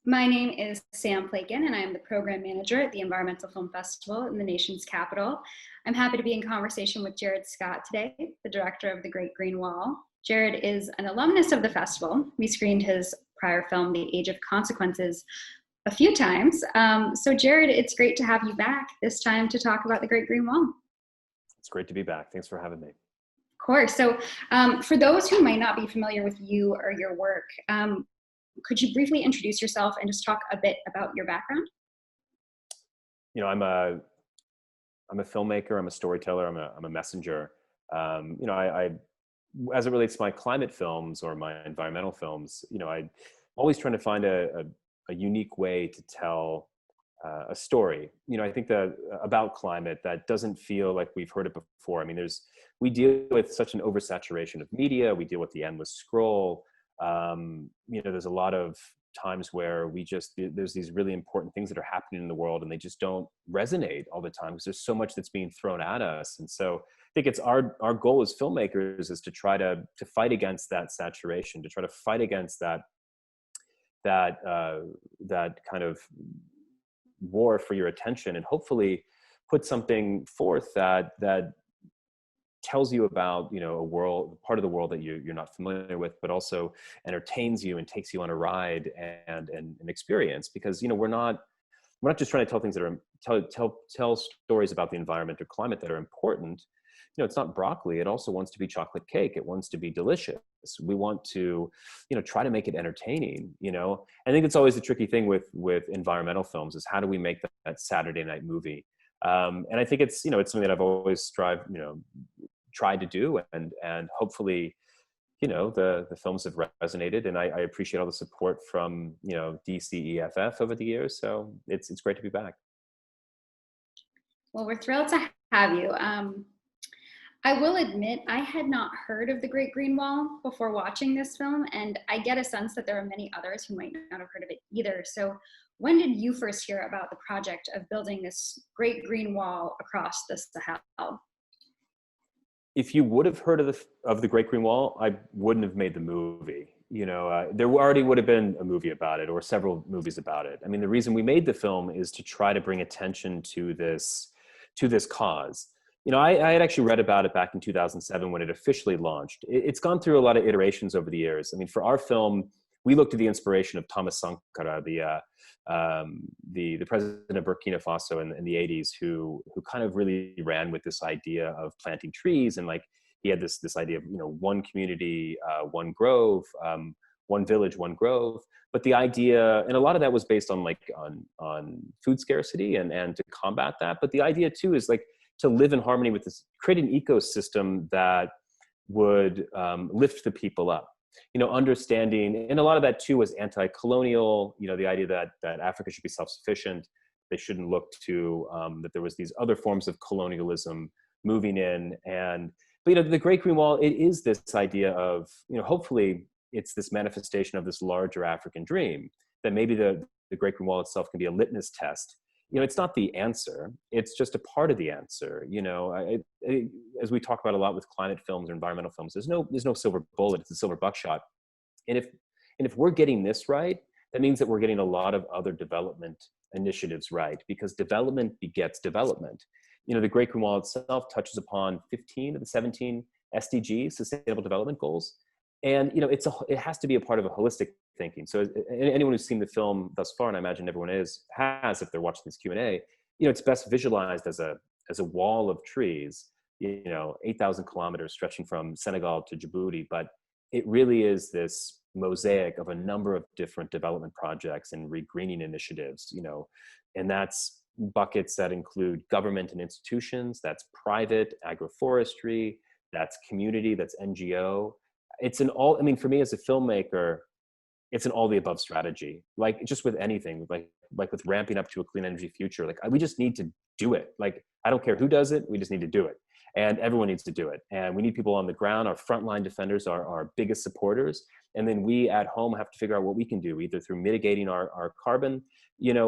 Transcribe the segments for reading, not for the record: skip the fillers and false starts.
My name is Sam Plakun, and I am the program manager at the Environmental Film Festival in the nation's capital. I'm happy to be in conversation with Jared Scott today, the director of The Great Green Wall. Jared is an alumnus of the festival. We screened his prior film, The Age of Consequences, a few times. So Jared, it's great to have you back, this time to talk about The Great Green Wall. It's great to be back. Thanks for having me. Of course. So for those who might not be familiar with you or your work, could you briefly introduce yourself and just talk a bit about your background? You know, I'm a filmmaker. I'm a storyteller. I'm a messenger. I as it relates to my climate films or my environmental films, I'm always trying to find a unique way to tell a story. I think that about climate that doesn't feel like we've heard it before. I mean, we deal with such an oversaturation of media. We deal with the endless scroll. There's a lot of times where there's these really important things that are happening in the world and they just don't resonate all the time because there's so much that's being thrown at us. And so I think it's our goal as filmmakers is to try to fight against that saturation, to try to fight against that kind of war for your attention, and hopefully put something forth that tells you about a part of the world that you're not familiar with, but also entertains you and takes you on a ride and an experience. Because we're not just trying to tell things that are tell stories about the environment or climate that are important. It's not broccoli. It also wants to be chocolate cake. It wants to be delicious. We want to try to make it entertaining. I think it's always the tricky thing with environmental films is how do we make that Saturday night movie. And I think it's something that I've always tried to do, and hopefully, the films have resonated, and I appreciate all the support from DCEFF over the years. So it's great to be back. Well, we're thrilled to have you. I will admit I had not heard of The Great Green Wall before watching this film, and I get a sense that there are many others who might not have heard of it either. So when did you first hear about the project of building this great green wall across the Sahel? If you would have heard of the Great Green Wall, I wouldn't have made the movie. There already would have been a movie about it, or several movies about it. I mean, the reason we made the film is to try to bring attention to this cause. I had actually read about it back in 2007 when it officially launched. It's gone through a lot of iterations over the years. I mean, for our film, we looked at the inspiration of Thomas Sankara, the president of Burkina Faso in the 80s, who kind of really ran with this idea of planting trees, and he had this idea of one community, one grove, one village, one grove. But the idea, and a lot of that was based on on food scarcity and to combat that. But the idea too is to live in harmony with this, create an ecosystem that would lift the people up. Understanding, and a lot of that too was anti-colonial, the idea that Africa should be self-sufficient. They shouldn't look to, that there was these other forms of colonialism moving in. But the Great Green Wall, it is this idea of, hopefully it's this manifestation of this larger African dream, that maybe the Great Green Wall itself can be a litmus test. It's not the answer. It's just a part of the answer. As we talk about a lot with climate films or environmental films, there's no silver bullet. It's a silver buckshot. And if we're getting this right, that means that we're getting a lot of other development initiatives right, because development begets development. The Great Green Wall itself touches upon 15 of the 17 SDGs, Sustainable Development Goals. And it has to be a part of a holistic thinking. So anyone who's seen the film thus far, and I imagine everyone has if they're watching this Q&A, it's best visualized as a wall of trees, 8,000 kilometers stretching from Senegal to Djibouti. But it really is this mosaic of a number of different development projects and regreening initiatives, and that's buckets that include government and institutions, that's private agroforestry, that's community, that's NGO. It's for me as a filmmaker, it's an all the above strategy. Just with anything, like with ramping up to a clean energy future, we just need to do it. I don't care who does it, we just need to do it. And everyone needs to do it. And we need people on the ground. Our frontline defenders are our biggest supporters. And then we at home have to figure out what we can do, either through mitigating our carbon,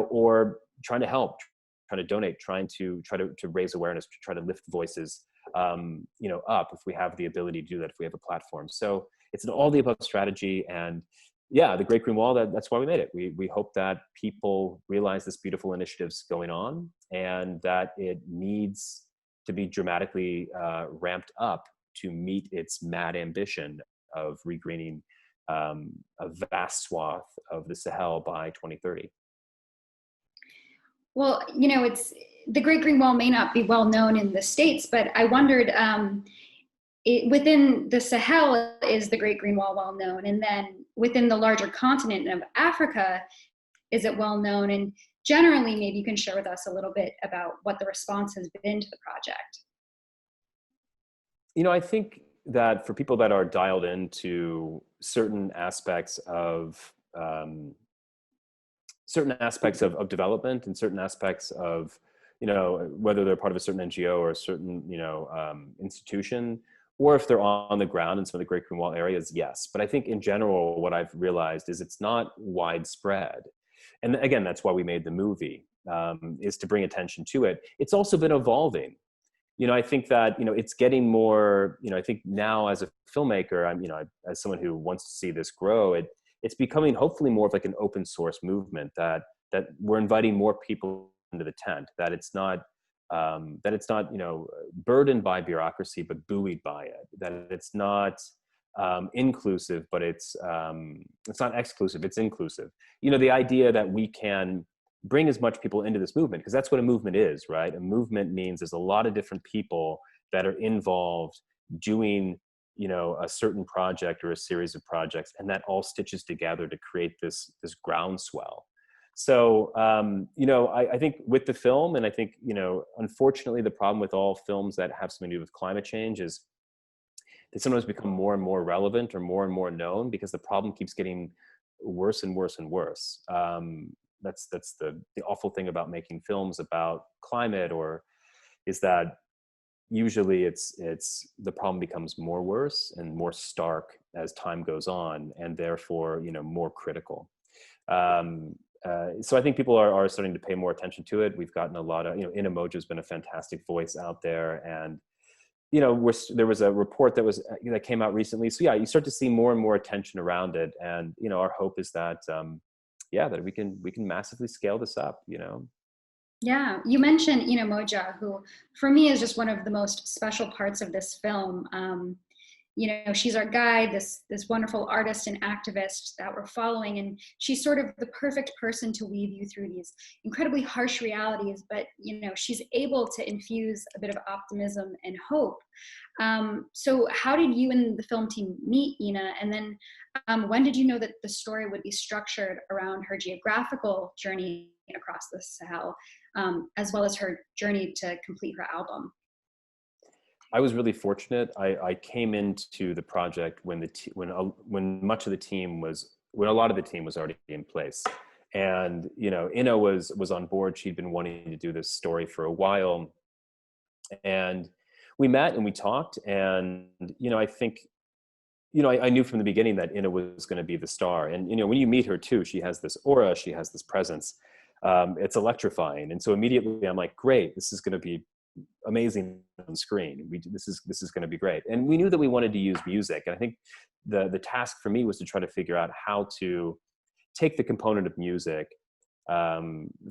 or trying to help, trying to donate, trying to raise awareness, to try to lift voices up if we have the ability to do that, if we have a platform. So it's an all the above strategy. And yeah, the Great Green Wall, that's why we made it. We hope that people realize this beautiful initiative's going on and that it needs to be dramatically ramped up to meet its mad ambition of regreening a vast swath of the Sahel by 2030. Well, it's the Great Green Wall may not be well known in the States, but I wondered, within the Sahel, is the Great Green Wall well known? And then within the larger continent of Africa, is it well known? And generally, maybe you can share with us a little bit about what the response has been to the project. I think that for people that are dialed into certain aspects of development and certain aspects of, whether they're part of a certain NGO or a certain, institution, or if they're on the ground in some of the Great Green Wall areas, yes. But I think in general, what I've realized is it's not widespread. And again, that's why we made the movie, is to bring attention to it. It's also been evolving. I think that, it's getting more, I think now as a filmmaker, as someone who wants to see this grow, it's becoming hopefully more of like an open source movement that we're inviting more people into the tent, that it's not, burdened by bureaucracy, but buoyed by it, that it's not inclusive, but it's not exclusive, it's inclusive. The idea that we can bring as much people into this movement, because that's what a movement is, right? A movement means there's a lot of different people that are involved doing, a certain project or a series of projects, and that all stitches together to create this groundswell. So, I think with the film, and I think, unfortunately, the problem with all films that have something to do with climate change is they sometimes become more and more relevant or more and more known because the problem keeps getting worse and worse and worse. That's the awful thing about making films about climate, or is that usually it's the problem becomes more worse and more stark as time goes on, and therefore more critical. So I think people are starting to pay more attention to it. We've gotten a lot of, Inna Modja has been a fantastic voice out there, and there was a report that came out recently. So yeah, you start to see more and more attention around it, and our hope is that that we can massively scale this up. Yeah, you mentioned Inna Modja, who for me is just one of the most special parts of this film. She's our guide, this wonderful artist and activist that we're following, and she's sort of the perfect person to weave you through these incredibly harsh realities, but she's able to infuse a bit of optimism and hope. So how did you and the film team meet Inna, and then when did you know that the story would be structured around her geographical journey across the Sahel, as well as her journey to complete her album? I was really fortunate. I came into the project when when much of the team when a lot of the team was already in place, and Inna was on board. She'd been wanting to do this story for a while, and we met and we talked, and I think I knew from the beginning that Inna was going to be the star. And when you meet her too, she has this aura, she has this presence. It's electrifying, and so immediately I'm like, great, this is going to be amazing on screen. This is going to be great. And we knew that we wanted to use music. And I think the task for me was to try to figure out how to take the component of music,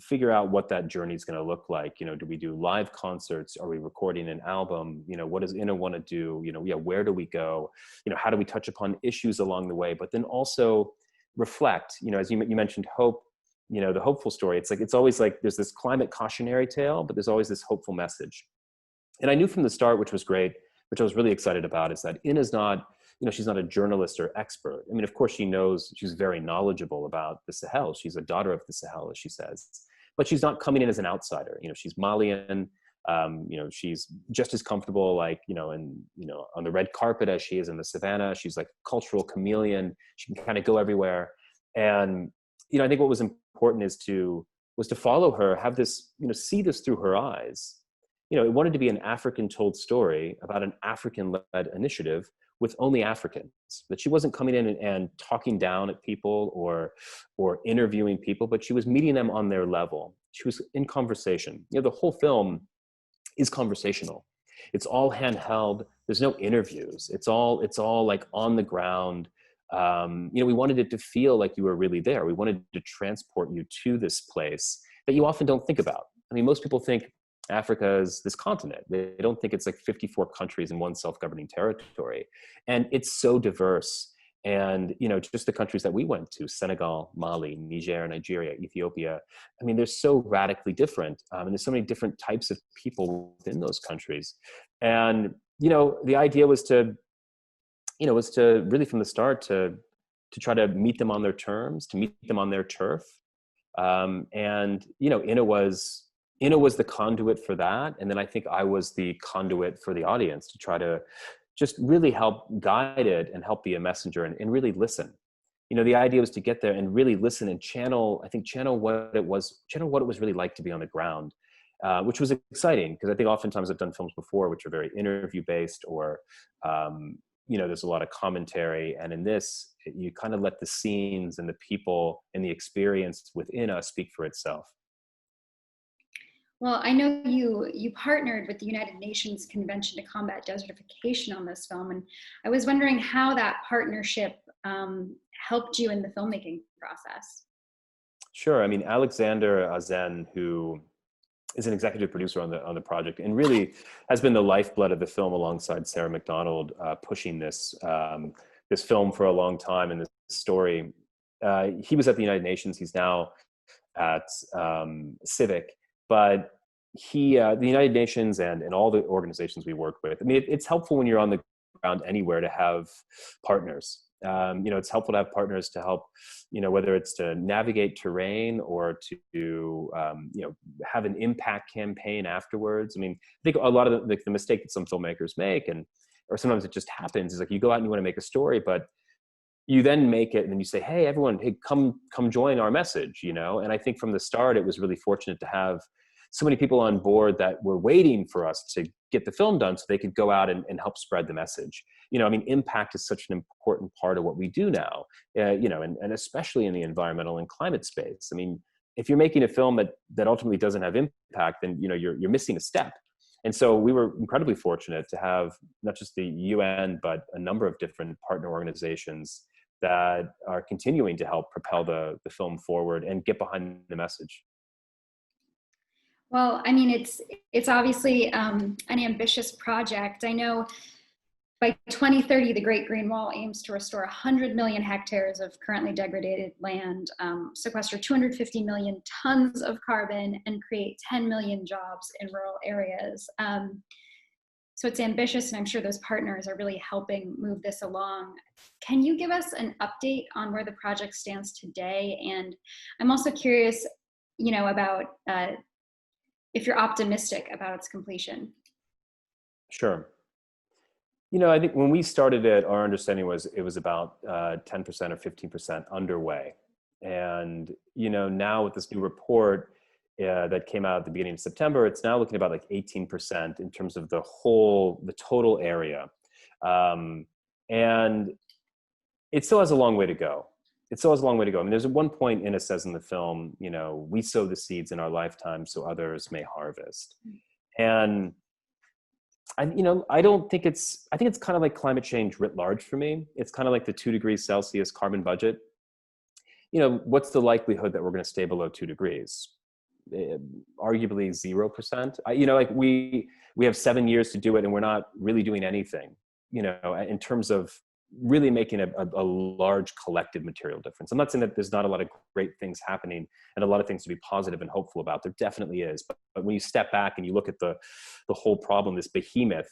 figure out what that journey is going to look like. Do we do live concerts? Are we recording an album? What does Inna want to do? Where do we go? How do we touch upon issues along the way? But then also reflect, as you mentioned, hope. The hopeful story. It's always like there's this climate cautionary tale, but there's always this hopeful message. And I knew from the start, which was great, which I was really excited about, is that Inna's not, she's not a journalist or expert. I mean, of course she's very knowledgeable about the Sahel. She's a daughter of the Sahel, as she says, but she's not coming in as an outsider. She's Malian. She's just as comfortable, on the red carpet as she is in the savannah. She's like a cultural chameleon. She can kind of go everywhere. And I think what was important was to follow her, have this, see this through her eyes. It wanted to be an African-told story about an African-led initiative with only Africans. That she wasn't coming in and talking down at people or interviewing people, but she was meeting them on their level. She was in conversation. The whole film is conversational. It's all handheld. There's no interviews. It's all like on the ground. We wanted it to feel like you were really there. We wanted to transport you to this place that you often don't think about. I mean, most people think Africa is this continent. They don't think it's like 54 countries in one self-governing territory. And it's so diverse. And, just the countries that we went to, Senegal, Mali, Niger, Nigeria, Ethiopia, I mean, they're so radically different. And there's so many different types of people within those countries. And, the idea was to really from the start to try to meet them on their terms, to meet them on their turf. Inna was the conduit for that. And then I think I was the conduit for the audience to try to just really help guide it and help be a messenger and really listen. The idea was to get there and really listen and channel what it was really like to be on the ground, which was exciting because I think oftentimes I've done films before, which are very interview based or, there's a lot of commentary. And in this, you kind of let the scenes and the people and the experience within us speak for itself. Well, I know you partnered with the United Nations Convention to Combat Desertification on this film, and I was wondering how that partnership helped you in the filmmaking process. Sure. I mean, Alexander Azen, who is an executive producer on the project and really has been the lifeblood of the film alongside Sarah McDonald, pushing this film for a long time and this story. He was at the United Nations. He's now at Civic. But the United Nations and all the organizations we work with, I mean, it's helpful when you're on the ground anywhere to have partners. It's helpful to have partners to help, whether it's to navigate terrain or to, have an impact campaign afterwards. I mean, I think a lot of the mistake that some filmmakers make, or sometimes it just happens, is like you go out and you want to make a story, but you then make it and then you say, hey, everyone, hey, come join our message, And I think from the start, it was really fortunate to have so many people on board that were waiting for us to get the film done so they could go out and help spread the message. I mean, impact is such an important part of what we do now, and especially in the environmental and climate space. I mean, if you're making a film that ultimately doesn't have impact, then, you're missing a step. And so we were incredibly fortunate to have not just the UN, but a number of different partner organizations that are continuing to help propel the film forward and get behind the message. Well, I mean, it's obviously an ambitious project. I know by 2030, the Great Green Wall aims to restore 100 million hectares of currently degraded land, sequester 250 million tons of carbon, and create 10 million jobs in rural areas. So it's ambitious, and I'm sure those partners are really helping move this along. Can you give us an update on where the project stands today? And I'm also curious, about if you're optimistic about its completion. Sure. I think when we started it, our understanding was it was about 10% or 15% underway. And, now with this new report that came out at the beginning of September, it's now looking about like 18% in terms of the total area. And it still has a long way to go. I mean, there's one point Inna says in the film, we sow the seeds in our lifetime so others may harvest. And I think it's kind of like climate change writ large for me. It's kind of like the 2 degrees Celsius carbon budget. What's the likelihood that we're going to stay below 2 degrees? Arguably 0%. Like we have 7 years to do it and we're not really doing anything, in terms of really making a large collective material difference. I'm not saying that there's not a lot of great things happening and a lot of things to be positive and hopeful about. There definitely is. But when you step back and you look at the whole problem, this behemoth,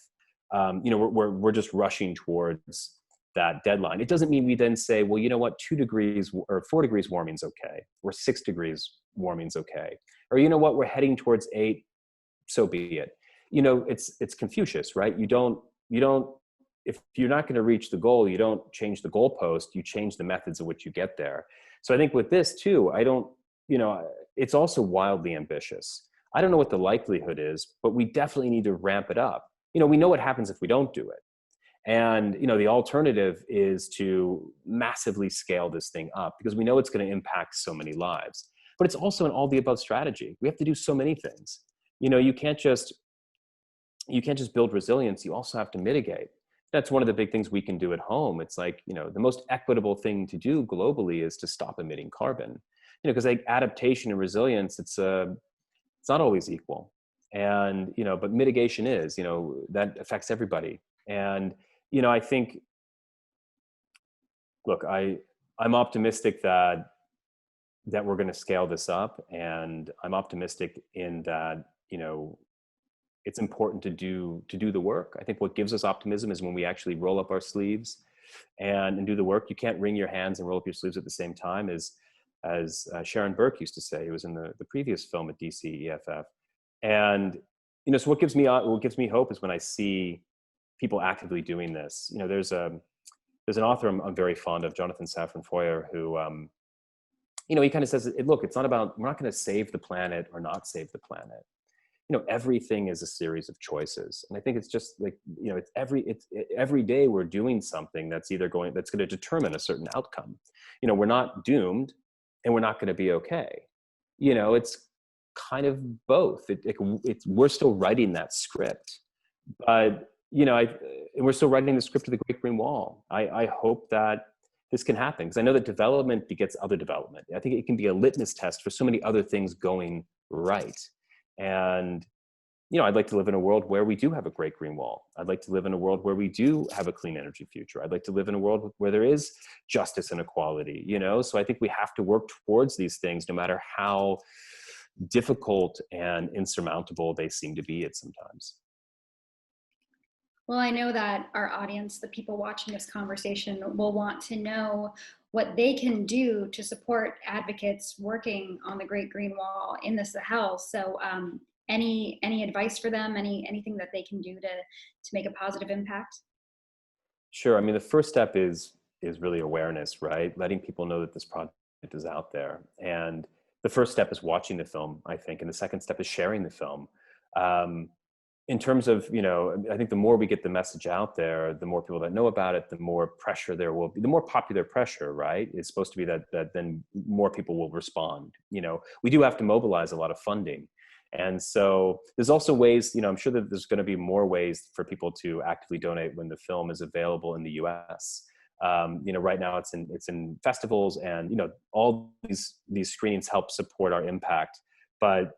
we're just rushing towards that deadline. It doesn't mean we then say, well, you know what, 2 degrees or 4 degrees warming is okay, or 6 degrees warming is okay, or you know what, we're heading towards 8, so be it. It's Confucius, right? You don't. If you're not going to reach the goal, you don't change the goalpost, you change the methods of which you get there. So I think with this too, it's also wildly ambitious. I don't know what the likelihood is, but we definitely need to ramp it up. We know what happens if we don't do it. And, the alternative is to massively scale this thing up because we know it's going to impact so many lives, but it's also an all the above strategy. We have to do so many things. You can't just build resilience. You also have to mitigate. That's one of the big things we can do at home. It's like, you know, the most equitable thing to do globally is to stop emitting carbon, you know, because like adaptation and resilience, it's not always equal. And, you know, but mitigation is, you know, that affects everybody. And, you know, I think, look, I'm optimistic that we're going to scale this up, and I'm optimistic in that, you know, it's important to do the work. I think what gives us optimism is when we actually roll up our sleeves and do the work. You can't wring your hands and roll up your sleeves at the same time, as Sharon Burke used to say, who was in the previous film at DCEFF. And, you know, so what gives me hope is when I see people actively doing this. You know, there's an author I'm very fond of, Jonathan Safran Foer, who, you know, he kind of says, look, it's not about, we're not going to save the planet or not save the planet. You know, everything is a series of choices. And I think it's just like, you know, every day we're doing something that's going to determine a certain outcome. You know, we're not doomed and we're not going to be okay. You know, it's kind of both. We're still writing that script, but, you know, we're still writing the script of the Great Green Wall. I hope that this can happen, because I know that development begets other development. I think it can be a litmus test for so many other things going right. And, you know, I'd like to live in a world where we do have a Great Green Wall. I'd like to live in a world where we do have a clean energy future. I'd like to live in a world where there is justice and equality, you know? So I think we have to work towards these things, no matter how difficult and insurmountable they seem to be at sometimes. Well, I know that our audience, the people watching this conversation, will want to know what they can do to support advocates working on the Great Green Wall in the Sahel. So any advice for them, anything that they can do to make a positive impact? Sure. I mean, the first step is really awareness, right? Letting people know that this project is out there. And the first step is watching the film, I think. And the second step is sharing the film. In terms of, you know, I think the more we get the message out there, the more people that know about it, the more pressure there will be, the more popular pressure, right? It's supposed to be that then more people will respond. You know, we do have to mobilize a lot of funding. And so there's also ways, you know, I'm sure that there's going to be more ways for people to actively donate when the film is available in the US. You know, right now it's in festivals, and, you know, all these screenings help support our impact. But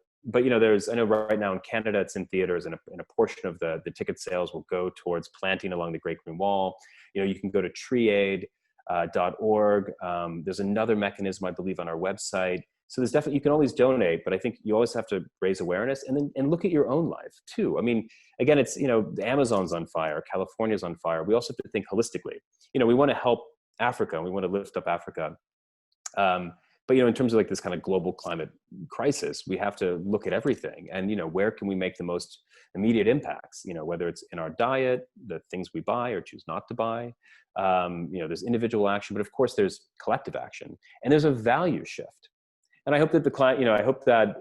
you know, I know right now in Canada it's in theaters, and a portion of the ticket sales will go towards planting along the Great Green Wall. You know, you can go to treeaid.org. There's another mechanism, I believe, on our website. So there's definitely, you can always donate, but I think you always have to raise awareness and look at your own life too. I mean, again, it's, you know, the Amazon's on fire, California's on fire. We also have to think holistically. You know, we want to help Africa, and we want to lift up Africa. But, you know, in terms of like this kind of global climate crisis, we have to look at everything. And, you know, where can we make the most immediate impacts? You know, whether it's in our diet, the things we buy or choose not to buy. You know, there's individual action, but of course there's collective action, and there's a value shift. And I hope that I hope that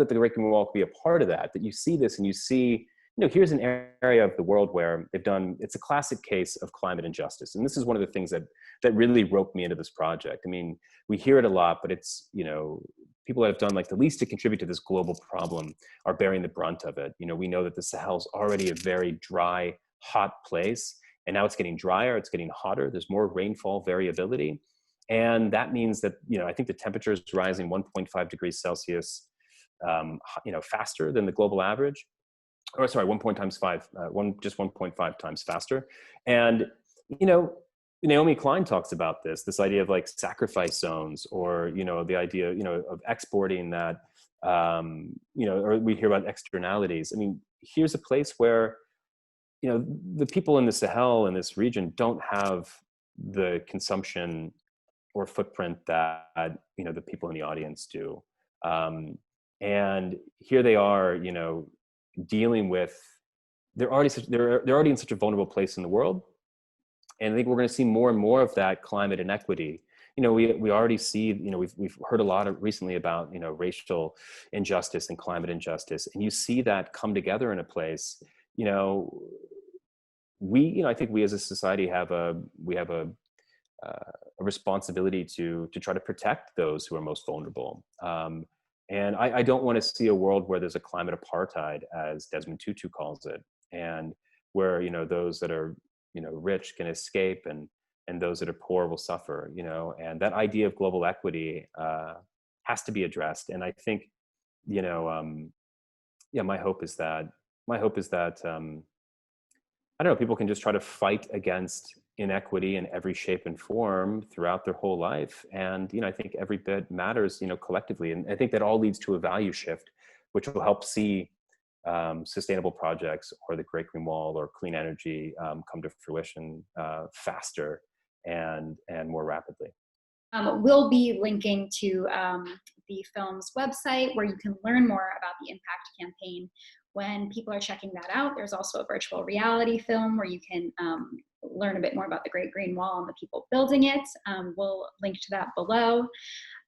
the Great Green Wall can be a part of that, that you see this and you see, you know, here's an area of the world where it's a classic case of climate injustice. And this is one of the things that really roped me into this project. I mean, we hear it a lot, but it's, you know, people that have done like the least to contribute to this global problem are bearing the brunt of it. You know, we know that the Sahel's already a very dry, hot place, and now it's getting drier, it's getting hotter, there's more rainfall variability. And that means that, you know, I think the temperature is rising 1.5 degrees Celsius, you know, faster than the global average. Or sorry, 1.5 times faster. And, you know, Naomi Klein talks about this idea of like sacrifice zones, or, you know, the idea, you know, of exporting that, you know, or we hear about externalities. I mean, here's a place where, you know, the people in the Sahel in this region don't have the consumption or footprint that, you know, the people in the audience do. And here they are, you know, dealing with, they're already in such a vulnerable place in the world. And I think we're going to see more and more of that climate inequity. You know, we already see, you know, we've heard a lot recently about, you know, racial injustice and climate injustice. And you see that come together in a place, you know, I think we as a society have a responsibility to try to protect those who are most vulnerable. And I don't want to see a world where there's a climate apartheid, as Desmond Tutu calls it. And where, those that are, rich can escape, and those that are poor will suffer, and that idea of global equity has to be addressed. And I think, yeah, my hope is that I don't know, people can just try to fight against inequity in every shape and form throughout their whole life. And, I think every bit matters, collectively. And I think that all leads to a value shift, which will help see sustainable projects or the Great Green Wall or clean energy come to fruition faster and more rapidly. We'll be linking to the film's website where you can learn more about the Impact campaign. When people are checking that out, there's also a virtual reality film where you can learn a bit more about the Great Green Wall and the people building it. We'll link to that below.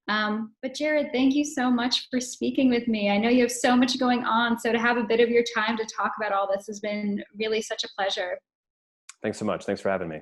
But Jared, thank you so much for speaking with me. I know you have so much going on, so to have a bit of your time to talk about all this has been really such a pleasure. Thanks so much. Thanks for having me.